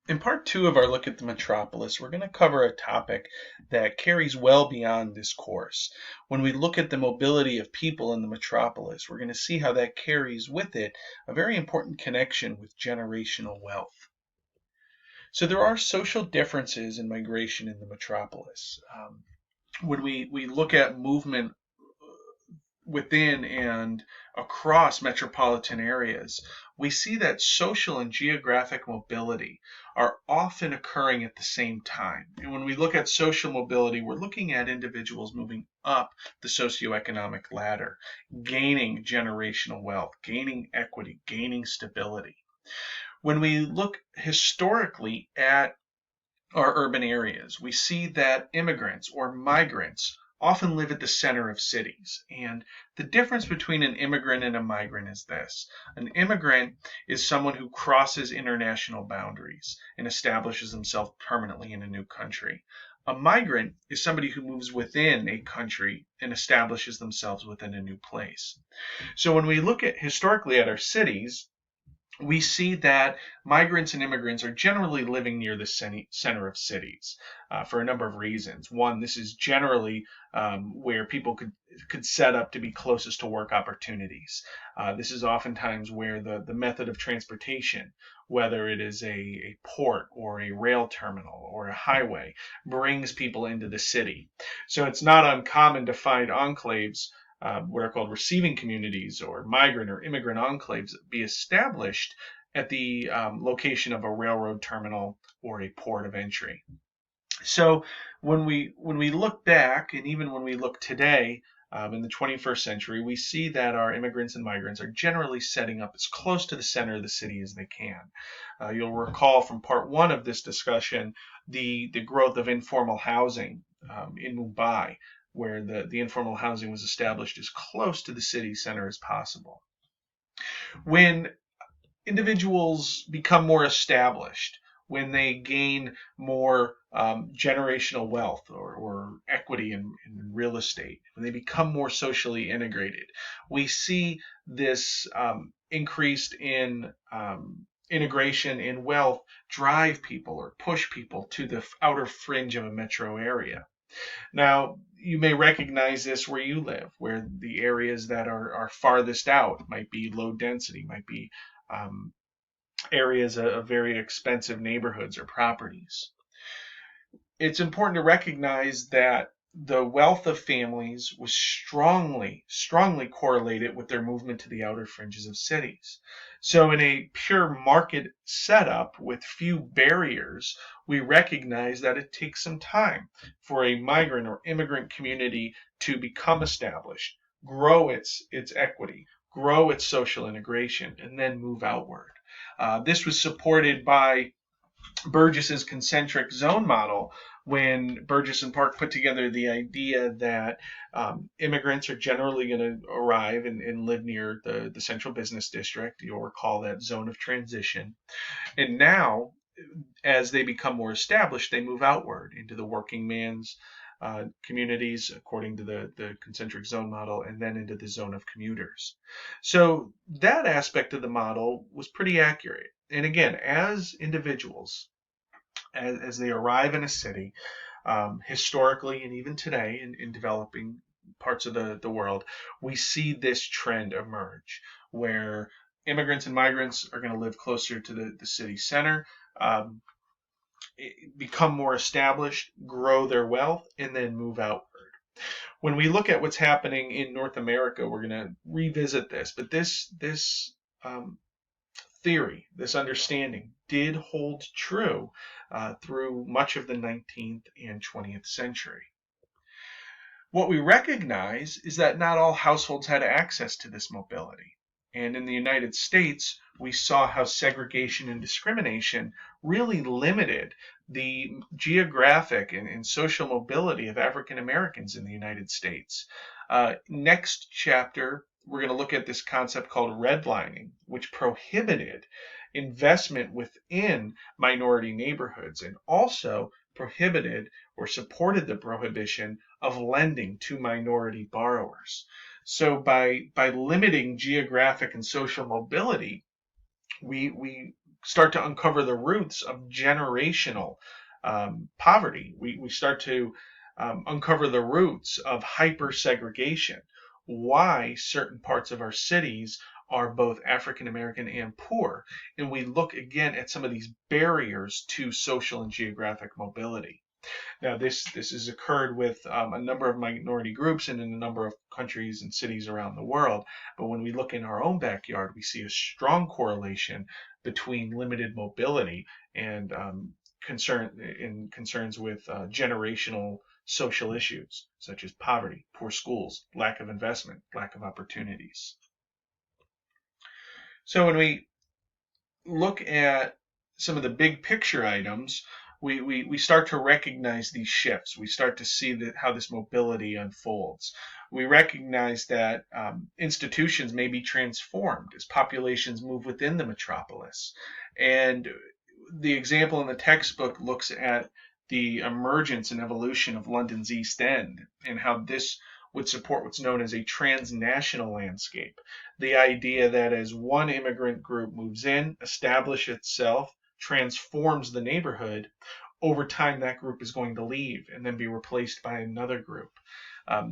In part two of our look at the metropolis, we're going to cover a topic that carries well beyond this course. When we look at the mobility of people in the metropolis, we're going to see how that carries with it a very important connection with generational wealth. So there are social differences in migration in the metropolis. When we look at movement within and across metropolitan areas, we see that social and geographic mobility are often occurring at the same time. And when we look at social mobility, we're looking at individuals moving up the socioeconomic ladder, gaining generational wealth, gaining equity, gaining stability. When we look historically at our urban areas, we see that immigrants or migrants often live at the center of cities. And the difference between an immigrant and a migrant is this: an immigrant is someone who crosses international boundaries and establishes himself permanently in a new country. A migrant is somebody who moves within a country and establishes themselves within a new place. So when we look at historically at our cities, we see that migrants and immigrants are generally living near the center of cities for a number of reasons. One, this is generally where people could set up to be closest to work opportunities. This is oftentimes where the method of transportation, whether it is a port or a rail terminal or a highway, brings people into the city. So it's not uncommon to find enclaves, what are called receiving communities or migrant or immigrant enclaves, be established at the location of a railroad terminal or a port of entry. So when we look back, and even when we look today, in the 21st century, we see that our immigrants and migrants are generally setting up as close to the center of the city as they can. You'll recall from part one of this discussion the growth of informal housing in Mumbai, where the informal housing was established as close to the city center as possible. When individuals become more established, when they gain more generational wealth or equity in real estate, when they become more socially integrated, we see this increased in integration in wealth drive people or push people to the outer fringe of a metro area. Now, you may recognize this where you live, where the areas that are farthest out might be low density, might be um, areas of very expensive neighborhoods or properties. It's important to recognize that the wealth of families was strongly correlated with their movement to the outer fringes of cities. So, in a pure market setup with few barriers, we recognize that it takes some time for a migrant or immigrant community to become established, grow its equity, grow its social integration, and then move outward. This was supported by Burgess's concentric zone model when Burgess and Park put together the idea that immigrants are generally going to arrive and live near the central business district. You'll recall that zone of transition. And now, as they become more established, they move outward into the working man's communities according to the concentric zone model, and then into the zone of commuters. So that aspect of the model was pretty accurate. And again, as individuals, as they arrive in a city, historically and even today in developing parts of the world, we see this trend emerge where immigrants and migrants are going to live closer to the city center, um, become more established, grow their wealth, and then move outward. When we look at what's happening in North America, we're going to revisit this, but this theory, this understanding, did hold true through much of the 19th and 20th century. What we recognize is that not all households had access to this mobility. And in the United States, we saw how segregation and discrimination really limited the geographic and social mobility of African Americans in the United States. Next chapter, we're going to look at this concept called redlining, which prohibited investment within minority neighborhoods and also prohibited or supported the prohibition of lending to minority borrowers. So by limiting geographic and social mobility, we start to uncover the roots of generational poverty. We start to uncover the roots of hyper segregation, why certain parts of our cities are both African American and poor. And we look again at some of these barriers to social and geographic mobility. Now, this has occurred with a number of minority groups and in a number of countries and cities around the world. But when we look in our own backyard, we see a strong correlation between limited mobility and concerns with generational social issues such as poverty, poor schools, lack of investment, lack of opportunities. So when we look at some of the big picture items, we start to recognize these shifts. We start to see how this mobility unfolds. We recognize that institutions may be transformed as populations move within the metropolis. And the example in the textbook looks at the emergence and evolution of London's East End and how this would support what's known as a transnational landscape. The idea that as one immigrant group moves in, establishes itself, transforms the neighborhood, over time that group is going to leave and then be replaced by another group.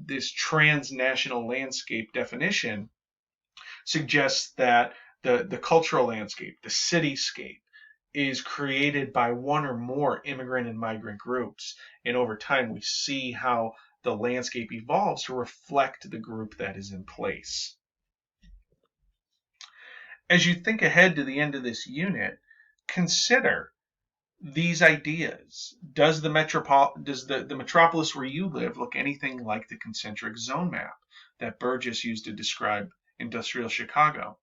This transnational landscape definition suggests that the cultural landscape, the cityscape, is created by one or more immigrant and migrant groups. And over time, we see how the landscape evolves to reflect the group that is in place. As you think ahead to the end of this unit, consider these ideas. Does the metropolis where you live look anything like the concentric zone map that Burgess used to describe industrial Chicago?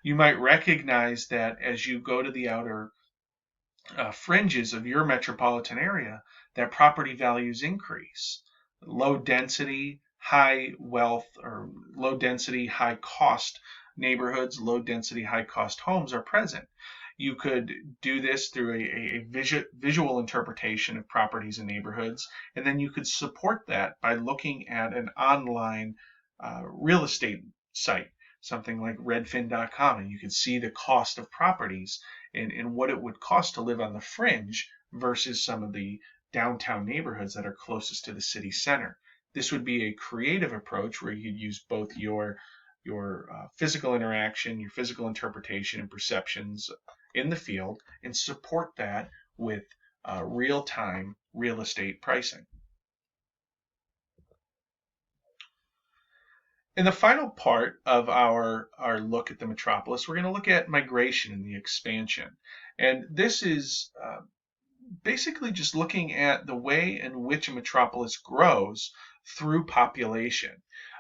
You might recognize that as you go to the outer fringes of your metropolitan area, that property values increase. Low density, high wealth, or low density, high cost neighborhoods, low density, high cost homes are present. You could do this through a visual interpretation of properties and neighborhoods, and then you could support that by looking at an online real estate site, something like redfin.com, and you can see the cost of properties and what it would cost to live on the fringe versus some of the downtown neighborhoods that are closest to the city center. This would be a creative approach where you'd use both your physical interaction, your physical interpretation and perceptions in the field, and support that with real-time real estate pricing. In the final part of our look at the metropolis, we're going to look at migration and the expansion. And this is basically just looking at the way in which a metropolis grows through population.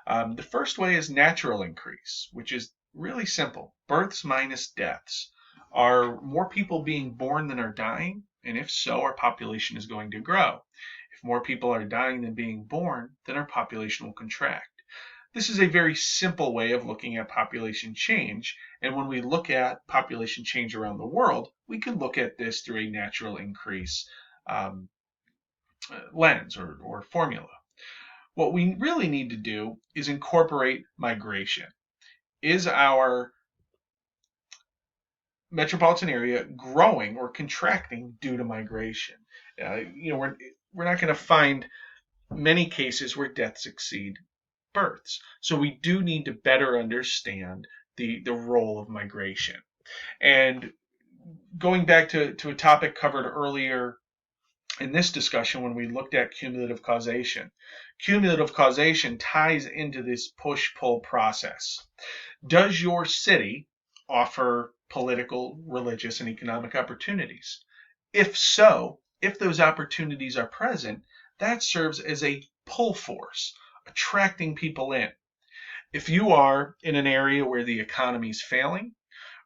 The first way is natural increase, which is really simple. Births minus deaths. Are more people being born than are dying? And if so, our population is going to grow. If more people are dying than being born, then our population will contract. This is a very simple way of looking at population change. And when we look at population change around the world, we can look at this through a natural increase lens or formula. What we really need to do is incorporate migration. Is our metropolitan area growing or contracting due to migration? We're not going to find many cases where deaths exceed births. So we do need to better understand the role of migration. And going back to a topic covered earlier in this discussion when we looked at cumulative causation. Cumulative causation ties into this push-pull process. Does your city offer political, religious, and economic opportunities? If so, if those opportunities are present, that serves as a pull force, attracting people in. If you are in an area where the economy is failing,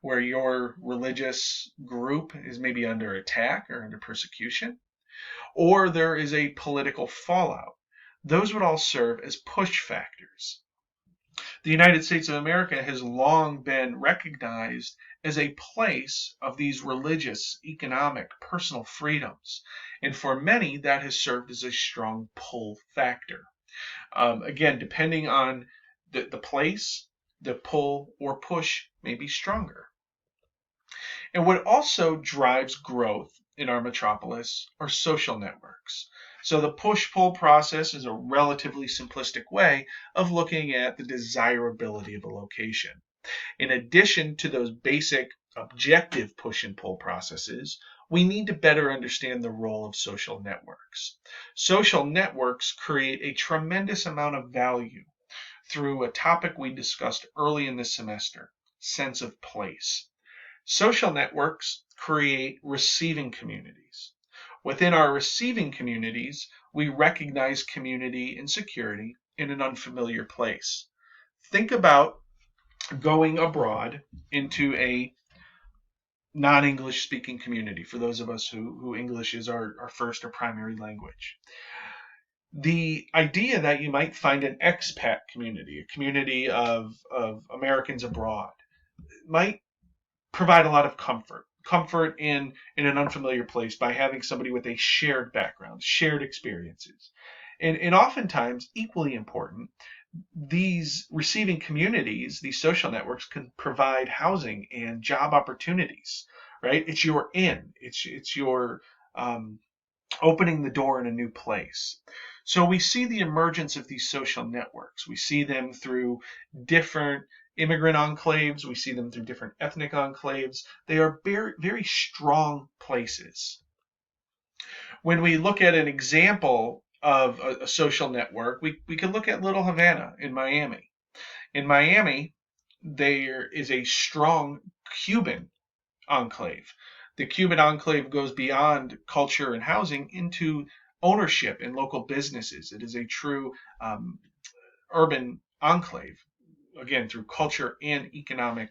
where your religious group is maybe under attack or under persecution, or there is a political fallout, those would all serve as push factors. The United States of America has long been recognized as a place of these religious, economic, personal freedoms. And for many, that has served as a strong pull factor. Again, depending on the place, the pull or push may be stronger. And what also drives growth in our metropolis are social networks. So the push-pull process is a relatively simplistic way of looking at the desirability of a location. In addition to those basic objective push and pull processes, we need to better understand the role of social networks. Social networks create a tremendous amount of value through a topic we discussed early in the semester, sense of place. Social networks create receiving communities. Within our receiving communities, we recognize community and security in an unfamiliar place. Think about going abroad into a non-English speaking community for those of us who English is our first or primary language. The idea that you might find an expat community, a community of Americans abroad, might provide a lot of comfort in an unfamiliar place by having somebody with a shared background, shared experiences. And oftentimes, equally important, these receiving communities, these social networks can provide housing and job opportunities, right? It's your it's your opening the door in a new place. So we see the emergence of these social networks. We see them through different immigrant enclaves. We see them through different ethnic enclaves. They are very, very strong places. When we look at an example of a social network, we can look at Little Havana in Miami. In Miami, there is a strong Cuban enclave. The Cuban enclave goes beyond culture and housing into ownership in local businesses. It is a true urban enclave, again, through culture and economic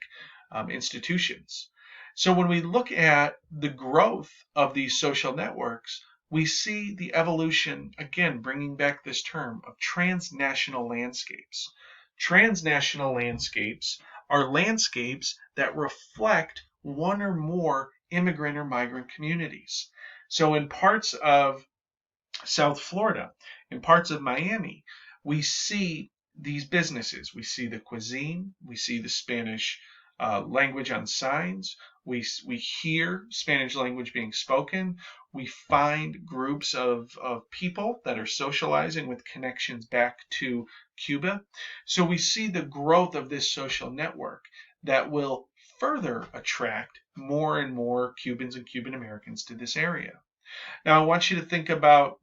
institutions. So when we look at the growth of these social networks, we see the evolution, again, bringing back this term of transnational landscapes. Transnational landscapes are landscapes that reflect one or more immigrant or migrant communities. So in parts of South Florida, in parts of Miami, we see these businesses. We see the cuisine, we see the Spanish language on signs, we hear Spanish language being spoken, we find groups of people that are socializing with connections back to Cuba. So we see the growth of this social network that will further attract more and more Cubans and Cuban Americans to this area. Now, I want you to think about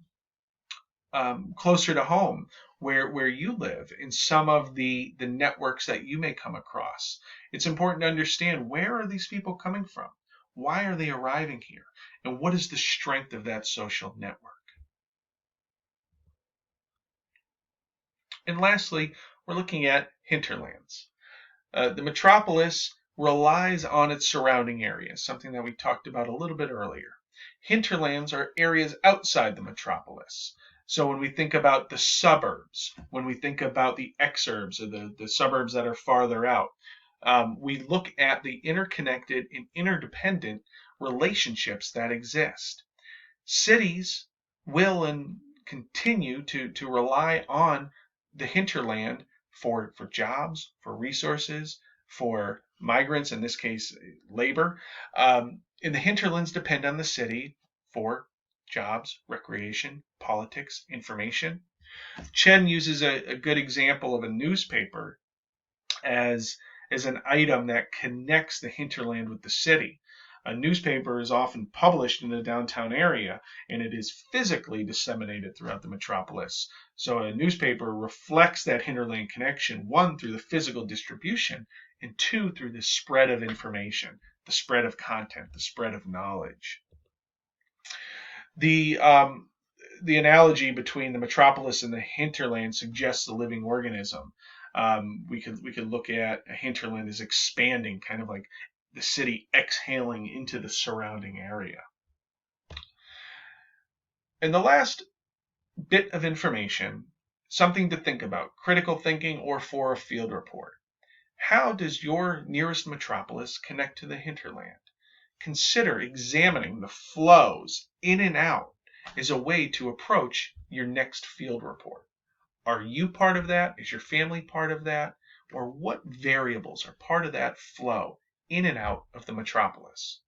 closer to home where you live in some of the networks that you may come across. It's important to understand, where are these people coming from? Why are they arriving here? And what is the strength of that social network? And lastly, we're looking at hinterlands. The metropolis relies on its surrounding areas, something that we talked about a little bit earlier. Hinterlands are areas outside the metropolis. So when we think about the suburbs, when we think about the exurbs, or the suburbs that are farther out, we look at the interconnected and interdependent relationships that exist. Cities will and continue to rely on the hinterland for jobs, for resources, for migrants, in this case, labor. And the hinterlands depend on the city for jobs, recreation, politics, information. Chen uses a good example of a newspaper as, as an item that connects the hinterland with the city. A newspaper is often published in the downtown area, and it is physically disseminated throughout the metropolis. So a newspaper reflects that hinterland connection, one, through the physical distribution, and two, through the spread of information, the spread of content, the spread of knowledge. The analogy between the metropolis and the hinterland suggests a living organism. We could look at a hinterland as expanding, kind of like the city exhaling into the surrounding area. And the last bit of information, something to think about, critical thinking or for a field report. How does your nearest metropolis connect to the hinterland? Consider examining the flows in and out as a way to approach your next field report. Are you part of that? Is your family part of that? Or what variables are part of that flow in and out of the metropolis?